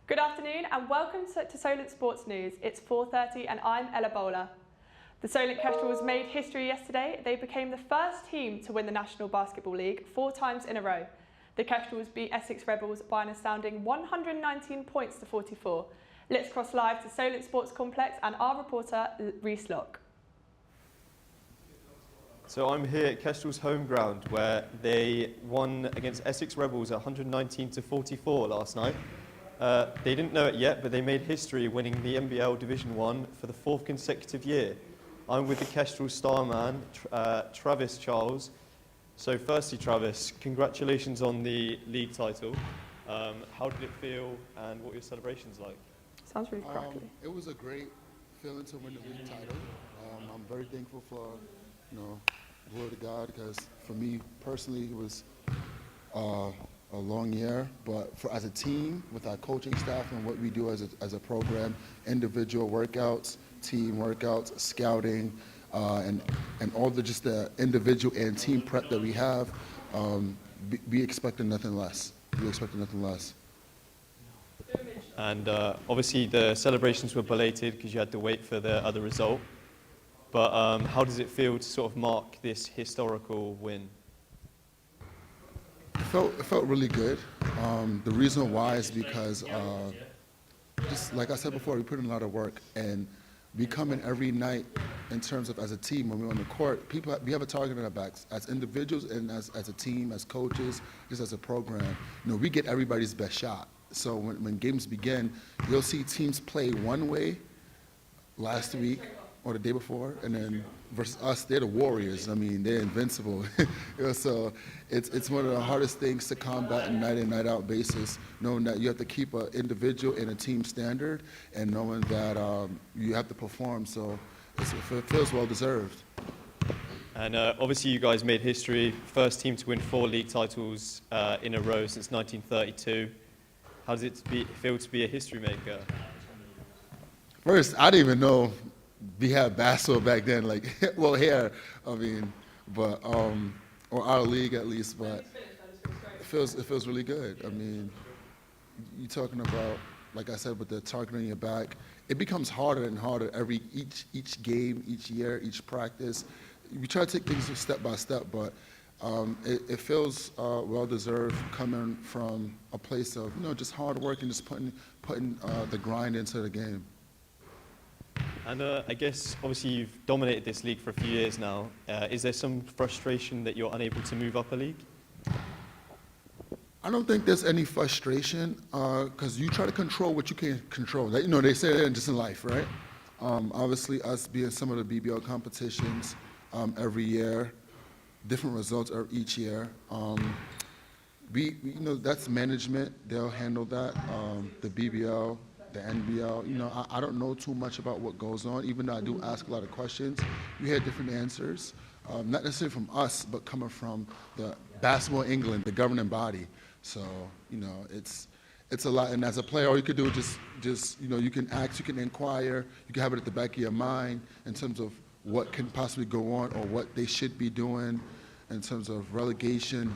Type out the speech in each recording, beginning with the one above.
Good afternoon and welcome to Solent Sports News. It's 4:30 and I'm Ella Bowler. The Solent Kestrels made history yesterday. They became the first team to win the National Basketball League 4 times in a row. The Kestrels beat Essex Rebels by an astounding 119 points to 44. Let's cross live to Solent Sports Complex and our reporter Reese Locke. So I'm here at Kestrel's home ground where they won against Essex Rebels 119 to 44 last night. They didn't know it yet, but they made history winning the NBL Division 1 for the 4th consecutive year. I'm with the Kestrel star man, Travis Charles. So firstly, Travis, congratulations on the league title. How did it feel and what were your celebrations like? Sounds really crackly. It was a great feeling to win the league title. I'm very thankful for, glory to God, because for me personally, it was a long year, but as a team, with our coaching staff and what we do as a program, individual workouts, team workouts, scouting, and all the individual and team prep that we have, we expected nothing less. And obviously the celebrations were belated because you had to wait for the other result. But how does it feel to sort of mark this historical win? It felt really good. The reason why is because, just like I said before, we put in a lot of work, and we come in every night in terms of as a team when we're on the court. We have a target on our backs as individuals and as a team, as coaches, just as a program. We get everybody's best shot. So when games begin, you'll see teams play one way last week or the day before, and then versus us, they're the Warriors. I mean, they're invincible. So it's one of the hardest things to combat on a night in, night out basis, knowing that you have to keep an individual and a team standard, and knowing that you have to perform. So it feels well deserved. And obviously you guys made history, first team to win 4 league titles in a row since 1932. How does it feel to be a history maker? First, I didn't even know we had basketball back then, here, but or our league at least, but it feels really good. I mean, you're talking about, like I said, with the target on your back, it becomes harder and harder each game, each year, each practice. We try to take things step by step, but it feels well deserved coming from a place of just hard work and just putting the grind into the game. And I guess, obviously, you've dominated this league for a few years now. Is there some frustration that you're unable to move up a league? I don't think there's any frustration, because you try to control what you can control. They say that just in life, right? Obviously, us being some of the BBL competitions every year, different results each year. That's management. They'll handle that. The BBL. The NBL, I don't know too much about what goes on, even though I do ask a lot of questions. We had different answers, not necessarily from us, but coming from the Basketball England, the governing body. So, it's a lot. And as a player, all you could do is just you can ask, you can inquire, you can have it at the back of your mind in terms of what can possibly go on or what they should be doing in terms of relegation,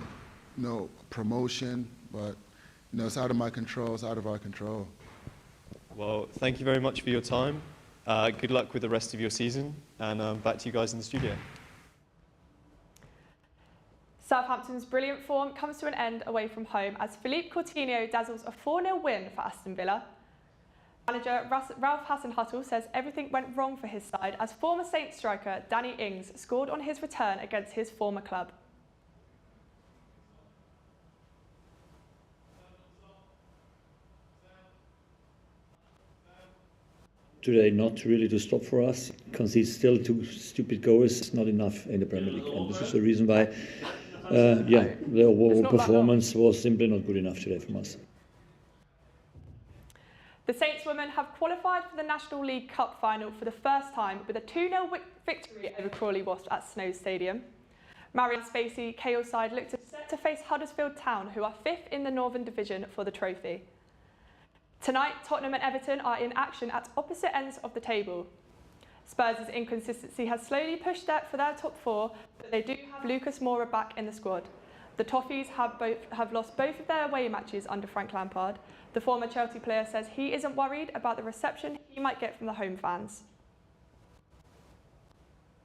promotion. But, it's out of my control, it's out of our control. Well, thank you very much for your time. Good luck with the rest of your season, and back to you guys in the studio. Southampton's brilliant form comes to an end away from home as Philippe Coutinho dazzles a 4-0 win for Aston Villa. Manager Ralph Hasenhüttl says everything went wrong for his side as former Saints striker Danny Ings scored on his return against his former club. Today, not really to stop for us. Concede still 2 stupid goals. It's not enough in the Premier League, and this is the reason why. The overall performance was simply not good enough today from us. The Saints women have qualified for the National League Cup final for the first time with a 2-0 victory over Crawley Wasps at Snow Stadium. Marianne Spacey Kale side looked set to face Huddersfield Town, who are 5th in the Northern Division, for the trophy. Tonight, Tottenham and Everton are in action at opposite ends of the table. Spurs' inconsistency has slowly pushed for their top 4, but they do have Lucas Moura back in the squad. The Toffees have lost both of their away matches under Frank Lampard. The former Chelsea player says he isn't worried about the reception he might get from the home fans.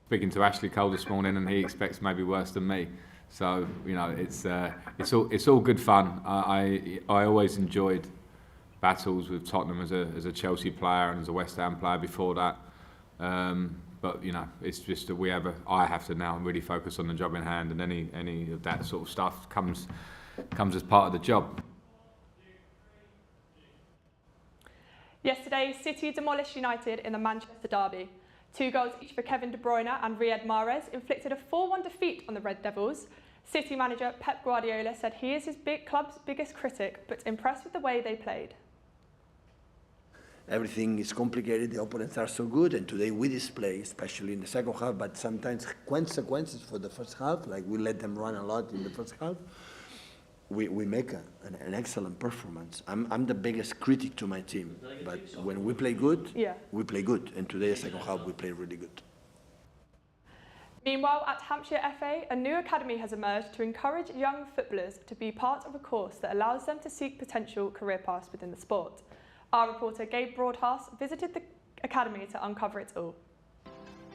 Speaking to Ashley Cole this morning, and he expects maybe worse than me. So it's all good fun. I always enjoyed battles with Tottenham as a Chelsea player and as a West Ham player before that. But it's just that I have to now really focus on the job in hand, and any of that sort of stuff comes as part of the job. Yesterday, City demolished United in the Manchester derby. 2 goals each for Kevin De Bruyne and Riyad Mahrez inflicted a 4-1 defeat on the Red Devils. City manager Pep Guardiola said he is his club's biggest critic, but impressed with the way they played. Everything is complicated, the opponents are so good, and today we display, especially in the second half, but sometimes consequences for the first half, like we let them run a lot in the first half. We make an excellent performance. I'm the biggest critic to my team, but when we play good, we play good, and today, the second half, we play really good. Meanwhile, at Hampshire FA, a new academy has emerged to encourage young footballers to be part of a course that allows them to seek potential career paths within the sport. Our reporter Gabe Broadhouse visited the academy to uncover it all.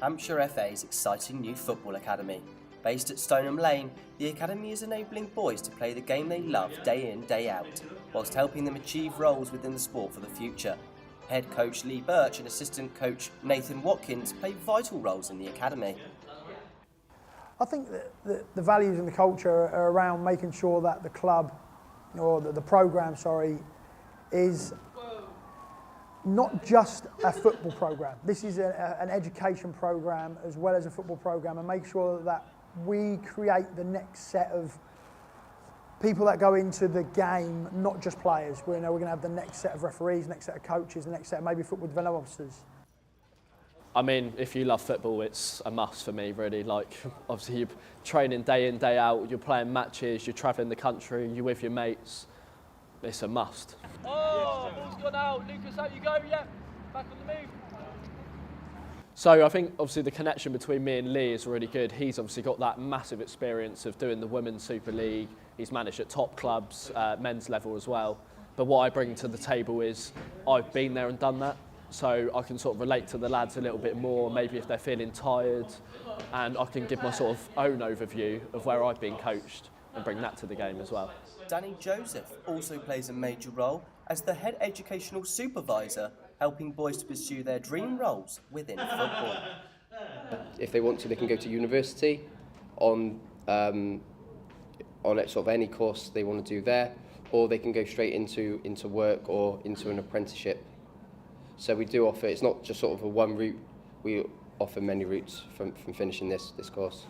Hampshire FA's exciting new football academy. Based at Stoneham Lane, the academy is enabling boys to play the game they love day in, day out, whilst helping them achieve roles within the sport for the future. Head coach Lee Birch and assistant coach Nathan Watkins play vital roles in the academy. I think that the values and the culture are around making sure that the club, or the programme, is not just a football programme. This is an education programme as well as a football programme, and make sure that we create the next set of people that go into the game, not just players. We're going to have the next set of referees, next set of coaches, the next set of maybe football development officers. I mean, if you love football, it's a must for me, really. Like, obviously, you're training day in, day out, you're playing matches, you're travelling the country, you're with your mates. It's a must. Oh, ball's gone out. Lucas, out you go. Yep, back on the move. So I think, obviously, the connection between me and Lee is really good. He's obviously got that massive experience of doing the Women's Super League. He's managed at top clubs, men's level as well. But what I bring to the table is I've been there and done that. So I can sort of relate to the lads a little bit more, maybe if they're feeling tired, and I can give my sort of own overview of where I've been coached and bring that to the game as well. Danny Joseph also plays a major role as the head educational supervisor, helping boys to pursue their dream roles within football. If they want to, they can go to university on sort of any course they want to do there, or they can go straight into work or into an apprenticeship. So we do offer, it's not just sort of a one route, we offer many routes from finishing this course.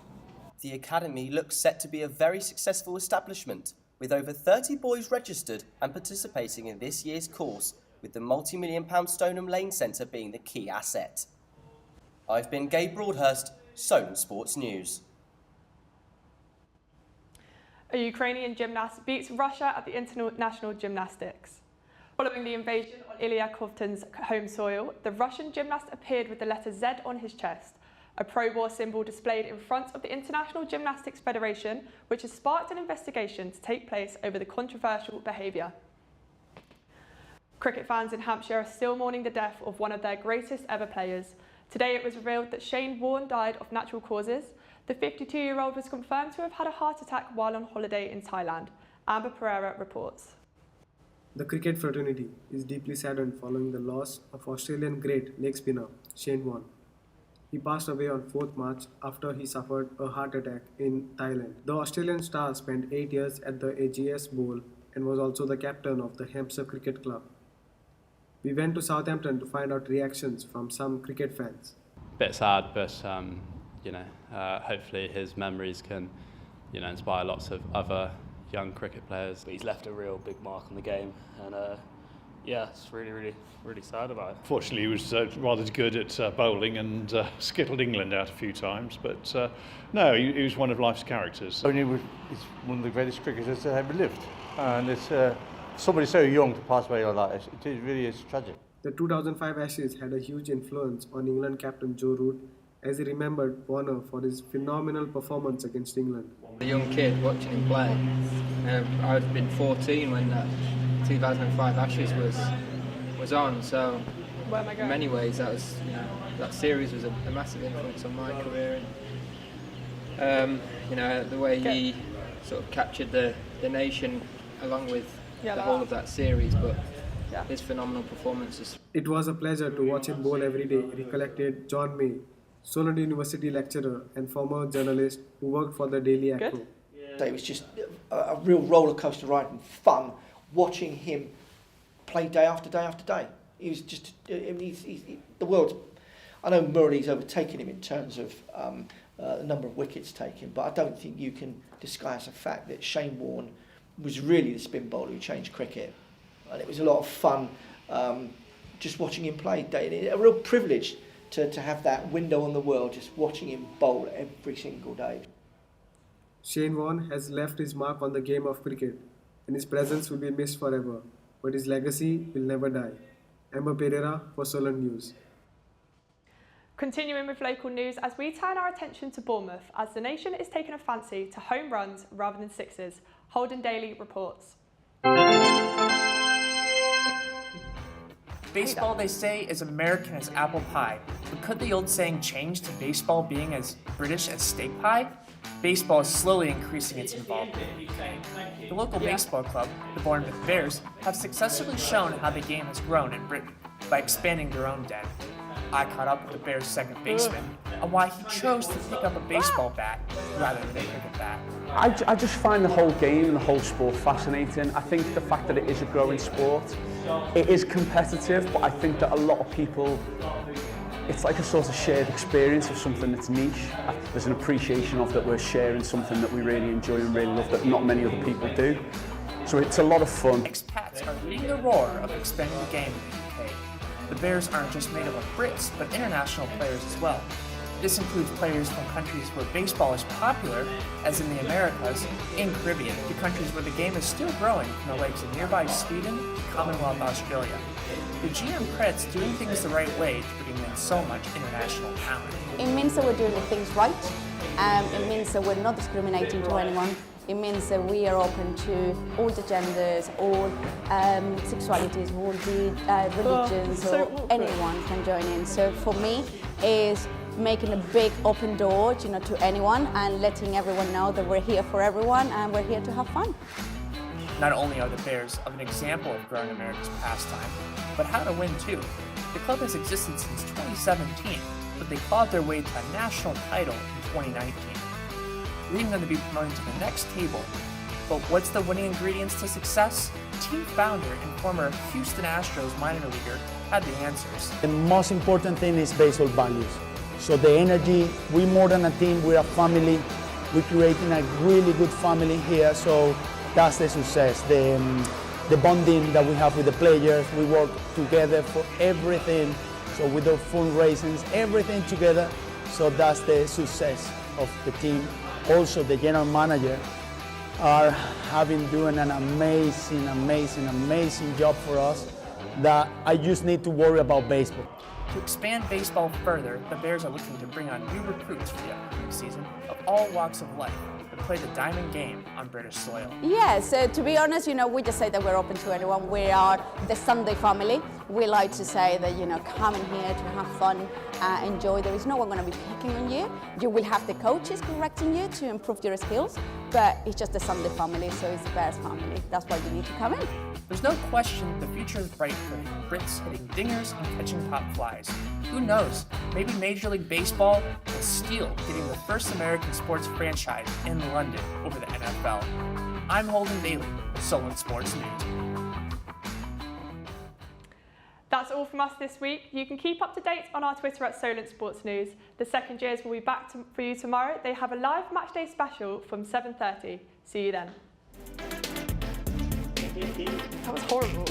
The academy looks set to be a very successful establishment, with over 30 boys registered and participating in this year's course, with the multi-million-pound Stoneham Lane Centre being the key asset. I've been Gabe Broadhurst, Solent Sports News. A Ukrainian gymnast beats Russia at the International Gymnastics. Following the invasion on Ilya Kovtun's home soil, the Russian gymnast appeared with the letter Z on his chest, a pro-war symbol displayed in front of the International Gymnastics Federation, which has sparked an investigation to take place over the controversial behaviour. Cricket fans in Hampshire are still mourning the death of one of their greatest ever players. Today it was revealed that Shane Warne died of natural causes. The 52-year-old was confirmed to have had a heart attack while on holiday in Thailand. Amber Pereira reports. The cricket fraternity is deeply saddened following the loss of Australian great leg spinner Shane Warne. He passed away on 4th March after he suffered a heart attack in Thailand. The Australian star spent 8 years at the AGS Bowl and was also the captain of the Hampshire Cricket Club. We went to Southampton to find out reactions from some cricket fans. Bit sad, but hopefully his memories can, inspire lots of other young cricket players. But he's left a real big mark on the game, and it's really sad about it. Fortunately, he was rather good at bowling and skittled England out a few times, but no, he was one of life's characters. He's one of the greatest cricketers that ever lived, and it's somebody so young to pass away like that. It really is tragic. The 2005 Ashes had a huge influence on England captain Joe Root as he remembered Warner for his phenomenal performance against England. A young kid watching him play. I'd been 14 when that 2005 Ashes was on, so in many ways that series was a massive influence on my career. And the way he sort of captured the nation along with the whole of that series, but his phenomenal performances. It was a pleasure to watch him bowl every day, recollected John May, Solent University lecturer and former journalist who worked for the Daily Echo. It was just a real roller coaster ride and fun watching him play day after day after day. He was just, he's the world's, I know Murray's overtaken him in terms of the number of wickets taken, but I don't think you can disguise the fact that Shane Warne was really the spin bowler who changed cricket. And it was a lot of fun just watching him play. A real privilege to have that window on the world, just watching him bowl every single day. Shane Warne has left his mark on the game of cricket, and his presence will be missed forever, but his legacy will never die. Amber Pereira for Solent News. Continuing with local news as we turn our attention to Bournemouth as the nation is taking a fancy to home runs rather than sixes. Holden Daly reports. Baseball, they say, is American as apple pie. But could the old saying change to baseball being as British as steak pie? Baseball is slowly increasing its involvement in the UK. The local baseball club, the Bournemouth Bears, have successfully shown how the game has grown in Britain by expanding their own den. I caught up with the Bears' second baseman on why he chose to pick up a baseball bat rather than a cricket bat. I just find the whole game and the whole sport fascinating. I think the fact that it is a growing sport, it is competitive, but I think that a lot of people, it's like a sort of shared experience of something that's niche. There's an appreciation of that we're sharing something that we really enjoy and really love that not many other people do. So it's a lot of fun. Expats are leading the roar of expanding the game in the UK. The Bears aren't just made up of Brits, but international players as well. This includes players from countries where baseball is popular, as in the Americas, and Caribbean, to countries where the game is still growing from the likes of nearby Sweden to Commonwealth Australia. The GM credits doing things the right way to bring in so much international talent. It means that we're doing the things right. It means that we're not discriminating to anyone. It means that we are open to all the genders, all sexualities, all the religions, or anyone can join in. So for me, is making a big open door, to anyone and letting everyone know that we're here for everyone and we're here to have fun. Not only are the Bears of an example of growing America's pastime, but how to win too. The club has existed since 2017, but they clawed their way to a national title in 2019, leading them to be promoted to the next table. But what's the winning ingredients to success? Team founder and former Houston Astros minor leaguer had the answers. The most important thing is baseball values. So the energy, we're more than a team, we're a family. We're creating a really good family here, so that's the success. The bonding that we have with the players, we work together for everything. So with the fundraisings, everything together. So that's the success of the team. Also, the general manager are doing an amazing job for us that I just need to worry about baseball. To expand baseball further, the Bears are looking to bring on new recruits for the upcoming season of all walks of life to play the diamond game on British soil. Yeah, so to be honest, we just say that we're open to anyone. We are the Sunday family. We like to say that, come in here to have fun, enjoy. There is no one going to be picking on you. You will have the coaches correcting you to improve your skills, but it's just the Sunday family, so it's the Bears family. That's why you need to come in. There's no question the future is bright for the Brits hitting dingers and catching top flies. Who knows, maybe Major League Baseball will steal getting the first American sports franchise in London over the NFL. I'm Holden Daly, Solent Sports News. That's all from us this week. You can keep up to date on our Twitter at Solent Sports News. The Second Years will be back for you tomorrow. They have a live matchday special from 7:30. See you then. That was horrible.